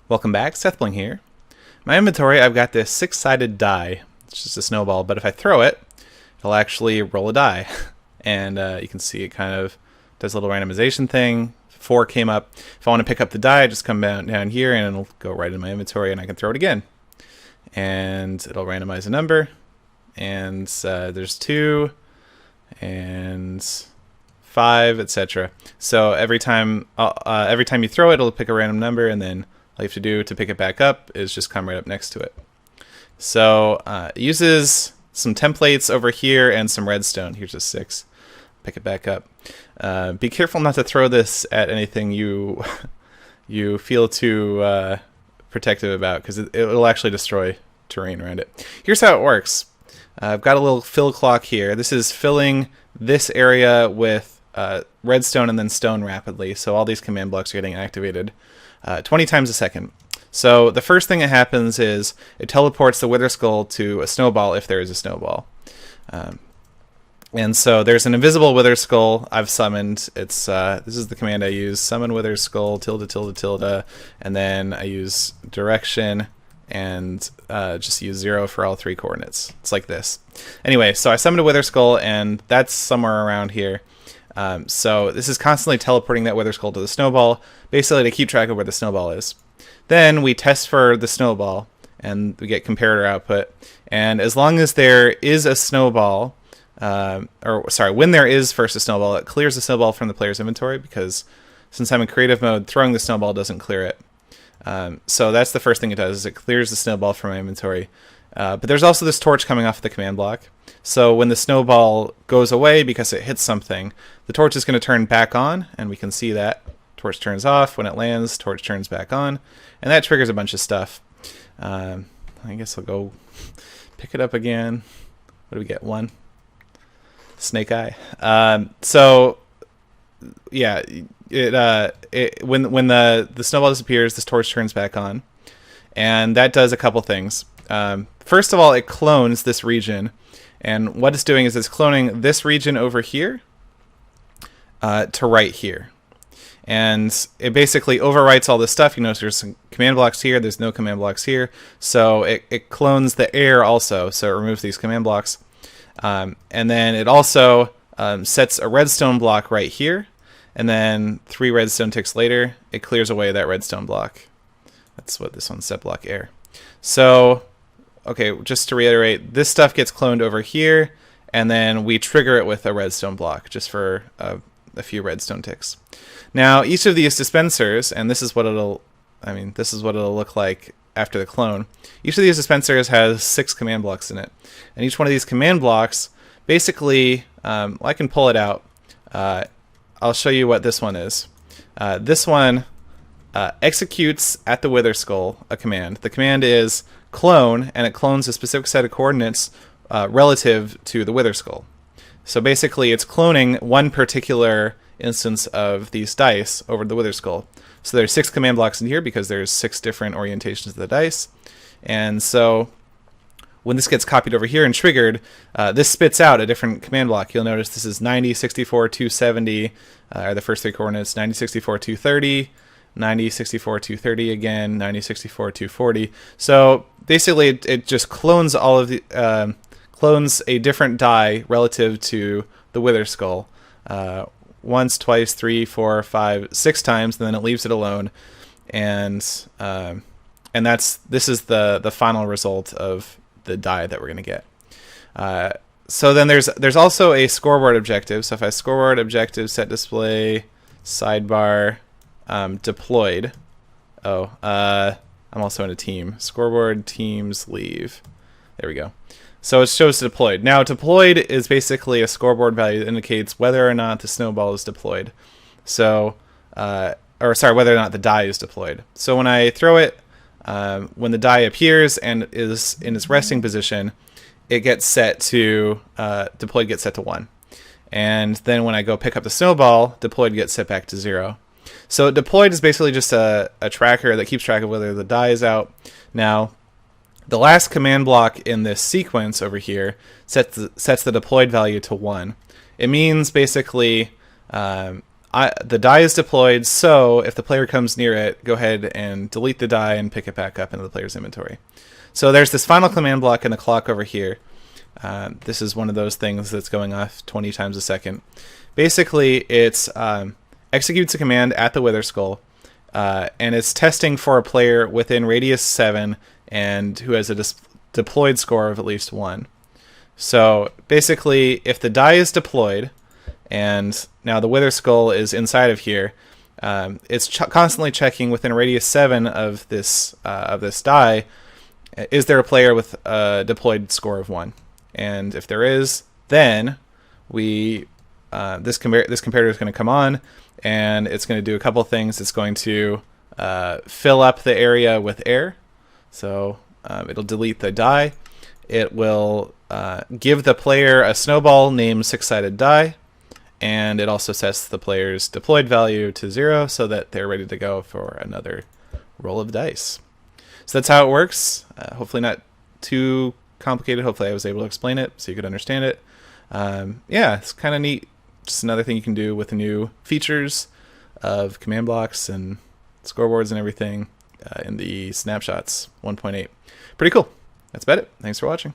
Welcome back, Sethbling here. In my inventory, I've got this 6-sided die. It's just a snowball, but if I throw it, it'll actually roll a die. And you can see it kind of does a little randomization thing. 4 came up. If I want to pick up the die, I just come down here and it'll go right in my inventory and I can throw it again. And it'll randomize a number. And there's 2 and 5, etc. So every time you throw it, it'll pick a random number, and then all you have to do to pick it back up is just come right up next to it. So it uses some templates over here and some redstone. Here's a 6. Pick it back up. Be careful not to throw this at anything you feel too protective about, because it'll actually destroy terrain around it. Here's how it works. I've got a little fill clock here. This is filling this area with redstone and then stone rapidly, so all these command blocks are getting activated 20 times a second. So the first thing that happens is it teleports the Wither Skull to a snowball if there is a snowball. And so there's an invisible Wither Skull I've summoned. It's this is the command I use: summon Wither Skull ~~, and then I use direction and just use 0 for all 3 coordinates. It's like this. Anyway, so I summoned a Wither Skull, and that's somewhere around here. So this is constantly teleporting that Wither Skull to the snowball, basically to keep track of where the snowball is. Then we test for the snowball, and we get comparator output. And as long as there is a snowball, when there is first a snowball, it clears the snowball from the player's inventory, because since I'm in creative mode, throwing the snowball doesn't clear it. So that's the first thing it does, is it clears the snowball from my inventory. But there's also this torch coming off the command block. So when the snowball goes away because it hits something, the torch is going to turn back on, and we can see that. Torch turns off. When it lands, torch turns back on. And that triggers a bunch of stuff. I guess I'll go pick it up again. What do we get? 1. Snake eye. So yeah, when the snowball disappears, this torch turns back on. And that does a couple things. First of all, it clones this region. And what it's doing is it's cloning this region over here to right here. And it basically overwrites all this stuff. You notice there's some command blocks here. There's no command blocks here. So it clones the air also. So it removes these command blocks. And then it also sets a redstone block right here. And then 3 redstone ticks later, it clears away that redstone block. That's what this one's set block air. So, okay, just to reiterate, this stuff gets cloned over here, and then we trigger it with a redstone block just for a few redstone ticks. Now, each of these dispensers, and this is what it'll look like after the clone. Each of these dispensers has 6 command blocks in it, and each one of these command blocks, basically, I can pull it out. I'll show you what this one is. This one executes at the Wither Skull a command. The command is clone, and it clones a specific set of coordinates relative to the Wither Skull. So basically, it's cloning one particular instance of these dice over the Wither Skull. So there's 6 command blocks in here because there's 6 different orientations of the dice. And so when this gets copied over here and triggered, this spits out a different command block. You'll notice this is 90, 64, 270 are the first 3 coordinates, 90, 64, 230, 90, 64, 230 again, 90, 64, 240. So basically it just clones all of the clones a different die relative to the Wither Skull. Once, twice, 3, 4, 5, 6 times, and then it leaves it alone. And this is the final result of the die that we're going to get. So then there's also a scoreboard objective. So if I scoreboard objective set display sidebar deployed. I'm also in a team. Scoreboard teams leave. There we go. So it shows deployed. Now deployed is basically a scoreboard value that indicates whether or not the snowball is deployed. So whether or not the die is deployed. So when I throw it, when the die appears and is in its resting position, it gets set to deployed gets set to 1. And then when I go pick up the snowball, deployed gets set back to 0. So deployed is basically just a tracker that keeps track of whether the die is out. Now, the last command block in this sequence over here sets the deployed value to 1. It means basically the die is deployed, so if the player comes near it, go ahead and delete the die and pick it back up into the player's inventory. So there's this final command block in the clock over here. This is one of those things that's going off 20 times a second. Basically, it's executes a command at the Wither Skull, and it's testing for a player within radius 7 and who has a deployed score of at least 1. So basically, if the die is deployed, and now the Wither Skull is inside of here, it's constantly checking within radius 7 of this die, is there a player with a deployed score of 1? And if there is, then this comparator is going to come on, and it's going to do a couple things. It's going to fill up the area with air, so it'll delete the die. It will give the player a snowball named Six-Sided Die, and it also sets the player's deployed value to 0 so that they're ready to go for another roll of dice. So that's how it works. Hopefully not too complicated. Hopefully I was able to explain it so you could understand it. Yeah, it's kind of neat. Just another thing you can do with the new features of command blocks and scoreboards and everything in the snapshots 1.8. Pretty cool. That's about it. Thanks for watching.